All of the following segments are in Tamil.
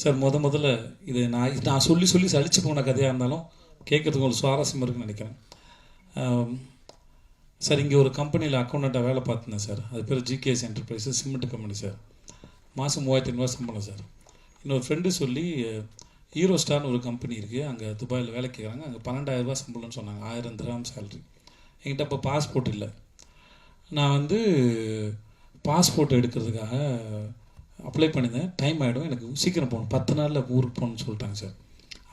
சார் முதல்ல இது நான் சொல்லி சலிச்சு போன கதையாக இருந்தாலும் கேட்குறதுக்கு ஒரு சுவாரஸ்யம் இருக்குன்னு நினைக்கிறேன். சார் இங்கே ஒரு கம்பெனியில் அக்கௌண்டண்ட்டாக வேலை பார்த்துருந்தேன் சார். அது பேர் GKS enterprises cement company sir. மாதம் 3500 சம்பளம் சார். இன்னொரு ஃப்ரெண்டு சொல்லி ஹீரோ ஸ்டார்னு ஒரு கம்பெனி இருக்குது, அங்கே துபாயில் வேலை கேட்குறாங்க, அங்கே 12,000 சம்பளம்னு சொன்னாங்க, 1000 திராம் சேலரி. என்கிட்ட அப்போ பாஸ்போர்ட் இல்லை. நான் பாஸ்போர்ட் எடுக்கிறதுக்காக அப்ளை பண்ணியிருந்தேன். டைம் ஆகிடும், எனக்கு சீக்கிரம் போகணும், 10 நாளில் ஊருக்கு போகணும்னு சொல்லிட்டாங்க சார்.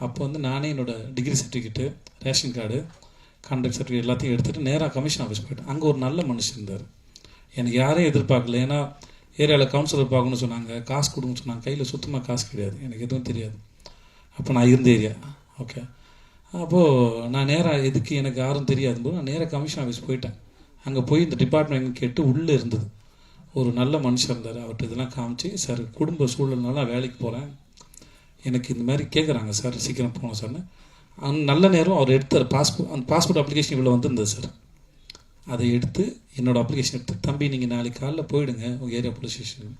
அப்போ நானே என்னோடய degree certificate, ration card, contract certificate எல்லாத்தையும் எடுத்துகிட்டு நேராக கமிஷன் ஆஃபீஸ் போய்ட்டேன். அங்கே ஒரு நல்ல மனுஷன் இருந்தார். எனக்கு யாரையும் எதிர்பார்க்கல. ஏன்னா ஏரியாவில் கவுன்சிலர் பார்க்கணும்னு சொன்னாங்க, காசு கொடுங்கன்னு சொன்னாங்க. கையில் சுத்தமாக காசு கிடையாது, எனக்கு எதுவும் தெரியாது. அப்போ நான் இருந்த ஏரியா ஓகே. அப்போது நான் நேராக எதுக்கு எனக்கு யாரும் தெரியாது போது நான் நேராக கமிஷன் ஆஃபீஸ் போயிட்டேன். அங்கே போய் இந்த டிபார்ட்மெண்ட் கேட்டு உள்ளே இருந்தது ஒரு நல்ல மனுஷன் இருந்தார். அவர்கிட்ட இதெல்லாம் காமிச்சு, சார் குடும்ப சூழல்னால நான் வேலைக்கு போகிறேன், எனக்கு இந்த மாதிரி கேட்குறாங்க சார், சீக்கிரம் போகணும் சார்னு. நல்ல நேரம் அவர் எடுத்தார் அந்த பாஸ்போர்ட் அப்ளிகேஷன் இவ்வளோ வந்திருந்தது சார். அதை எடுத்து என்னோடய அப்ளிகேஷன் எடுத்து, தம்பி நீங்கள் நாளைக்கு காலைல போயிடுங்க உங்கள் ஏரியா போலீஸ் ஸ்டேஷனுக்கு.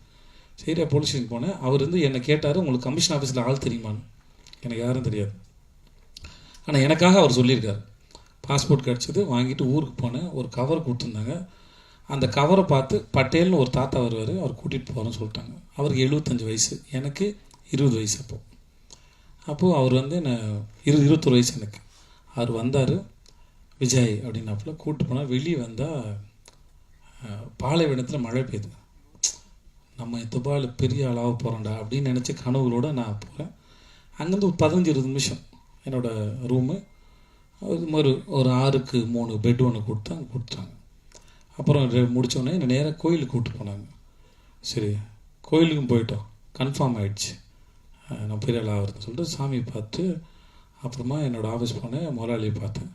ஏரியா போலீஸ் ஸ்டேஷன் போனேன். அவர் என்னை கேட்டார், உங்களுக்கு கமிஷன் ஆஃபீஸில் ஆள் தெரியுமான்னு. எனக்கு யாரும் தெரியாது. ஆனால் எனக்காக அவர் சொல்லியிருக்கார். பாஸ்போர்ட் கிடச்சிது, வாங்கிட்டு ஊருக்கு போனேன். ஒரு கவர் கொடுத்துருந்தாங்க. அந்த கவரை பார்த்து பட்டேல்னு ஒரு தாத்தா வருவார், அவர் கூட்டிகிட்டு போகிறேன்னு சொல்லிட்டாங்க. அவருக்கு 75 வயசு, எனக்கு 20 வயசு. அப்போது அவர் என்ன 21 வயசு எனக்கு. அவர் வந்தார், விஜய் அப்படின்னாப்புல கூப்பிட்டு போனால். வெளியே வந்தால் பாலைவனத்தில் மழை பெய்யுது. நம்ம துபாயில் பெரிய ஆளாக போகிறோம்டா அப்படின்னு நினச்சி கனவுகளோடு நான் போகிறேன். அங்கேருந்து ஒரு 15-20 நிமிஷம் என்னோடய ரூமு. அது மாதிரி ஒரு 6க்கு 3 பெட் ஒன்று கொடுத்தாங்க. அப்புறம் முடித்தோடனே என்னை நேராக கோயிலுக்கு கூப்பிட்டு போனாங்க. சரி, கோயிலுக்கும் போயிட்டோம், கன்ஃபார்ம் ஆகிடுச்சு நான் பெரிய ஆளாக ஆகிறதுன்னு சொல்லிட்டு சாமியை பார்த்து அப்புறமா என்னோடய ஆஃபீஸ் போனேன், முதலாளியை பார்த்தேன்.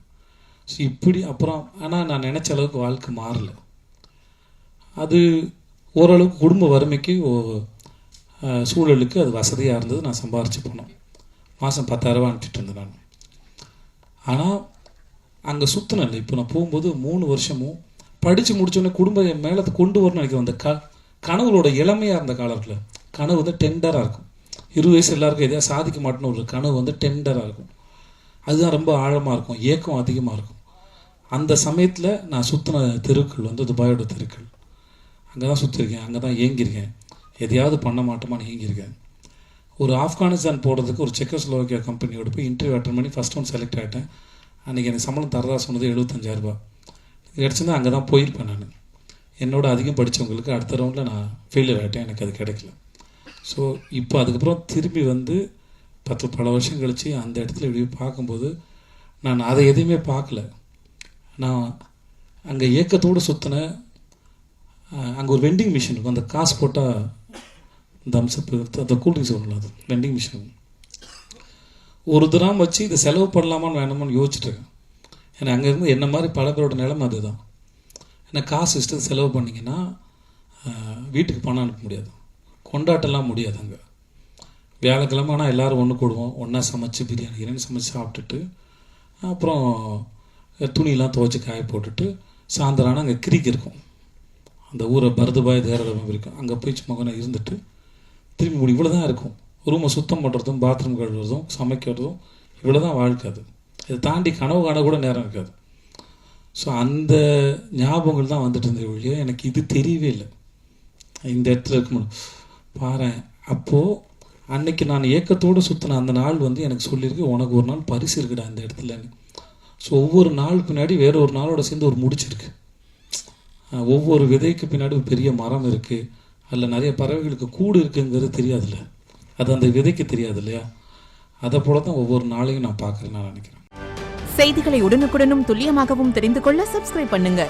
ஸோ இப்படி அப்புறம் ஆனால் நான் நினச்ச அளவுக்கு வாழ்க்கை மாறலை. அது ஓரளவுக்கு குடும்ப வறுமைக்கு சூழலுக்கு அது வசதியாக இருந்தது. நான் சம்பாரித்து போனோம். மாதம் 10,000 அனுப்பிட்டு இருந்தேன் நான். ஆனால் அங்கே சுற்றினேன். இப்போ நான் போகும்போது 3 வருஷமும் படித்து முடித்தோடனே குடும்பம் என் மேலே கொண்டு வரணும்னு நினைக்கிறேன். அந்த கனவுகளோட இளமையாக இருந்த காலத்தில் கனவு டெண்டராக இருக்கும். 20 வயசு எல்லாருக்கும் எதையா சாதிக்க மாட்டேன்னு ஒரு கனவு டெண்டராக இருக்கும். அதுதான் ரொம்ப ஆழமாக இருக்கும், ஏக்கம் அதிகமாக இருக்கும். அந்த சமயத்தில் நான் சுற்றின தெருக்கள் துபாயோட தெருக்கள். அங்கே தான் சுற்றிருக்கேன், அங்கே தான் ஏங்கியிருக்கேன், எதையாவது பண்ண மாட்டோமான்னு ஏங்கியிருக்கேன். ஒரு ஆப்கானிஸ்தான் போடுறதுக்கு ஒரு செக்கோஸ்லோவாக்கியா கம்பெனியோட போய் இன்டர்வியூ அட்டன் பண்ணி ஃபஸ்ட் ரவுண்ட் செலக்ட் ஆகிட்டேன். அன்றைக்கி எனக்கு சம்பளம் தரதா சொன்னது 75,000 கிடச்சிருந்தா அங்கே தான் போயிருப்பேன் நான். என்னோட அதிகம் படித்தவங்களுக்கு அடுத்த ரவுண்டில் நான் ஃபெயிலியர் ஆகிட்டேன், எனக்கு அது கிடைக்கல. ஸோ இப்போ அதுக்கப்புறம் திரும்பி பல வருஷம் கழித்து அந்த இடத்துல இப்படி பார்க்கும்போது நான் அதை எதையுமே பார்க்கல. நான் அங்கே ஏக்கத்தோடு சுற்றினேன். அங்கே ஒரு வெண்டிங் மிஷின் இருக்கும், அந்த காசு போட்டால் தம்ஸ்அப் அந்த கூல்ட்ரிங்க்ஸ் ஒன்றும் அது வெண்டிங் மிஷின். ஒரு தினம் வச்சு இதை செலவு பண்ணலாமான்னு வேணாமான்னு யோசிச்சுட்ருக்கேன். ஏன்னா அங்கேருந்து என்ன மாதிரி பல பேரோட நிலைமை அதுதான். ஏன்னா காசு இஷ்டத்தை செலவு பண்ணிங்கன்னா வீட்டுக்கு பணம் அனுப்ப முடியாது, கொண்டாட்டலாம் முடியாது. அங்கே வியாழக்கிழமை ஆனால் எல்லோரும் ஒன்று கூடுவோம், ஒன்றா சமைச்சு பிரியாணி சமைச்சு சாப்பிட்டுட்டு அப்புறம் துணியெலாம் துவைச்சி காய போட்டுட்டு சாயந்தரம் ஆனால் அங்கே கிரிக் இருக்கும், அந்த ஊரை பரதுபாய் தேரதம் இருக்கும். அங்கே போய் சும்மா கொஞ்சம் இருந்துட்டு திரும்பி முடியும். இவ்வளோ தான் இருக்கும். ரூமை சுத்தம் பண்ணுறதும் பாத்ரூம் கழுவுறதும் சமைக்கிறதும் இவ்வளோ தான் வாழ்க்கை. அது இதை தாண்டி கனவு காண கூட நேரம் இருக்காது. ஸோ அந்த ஞாபகங்கள் தான் வந்துட்டு இருந்த வழியோ எனக்கு இது தெரியவே இல்லை. இந்த இடத்துல இருக்கணும் பாரு. அப்போது அன்னைக்கு நான் ஏக்கத்தோடு சுற்றின அந்த நாள் எனக்கு சொல்லியிருக்கு, உனக்கு ஒரு நாள் பரிசு இருக்குடா இந்த இடத்துலன்னு. ஸோ ஒவ்வொரு நாள் பின்னாடி வேற ஒரு நாளோட சேர்ந்து ஒரு முடிச்சிருக்கு. ஒவ்வொரு விதைக்கு பின்னாடி ஒரு பெரிய மரம் இருக்குது, அதில் நிறைய பறவைகளுக்கு கூடு இருக்குங்கிறது தெரியாதுல்ல, அது அந்த விதைக்கு தெரியாது இல்லையா? அதை போல தான் ஒவ்வொரு நாளையும் நான் பார்க்குறேன்னு நான் நினைக்கிறேன். செய்திகளை உடனுக்குடனும் துல்லியமாகவும் தெரிந்து கொள்ள சப்ஸ்கிரைப் பண்ணுங்க.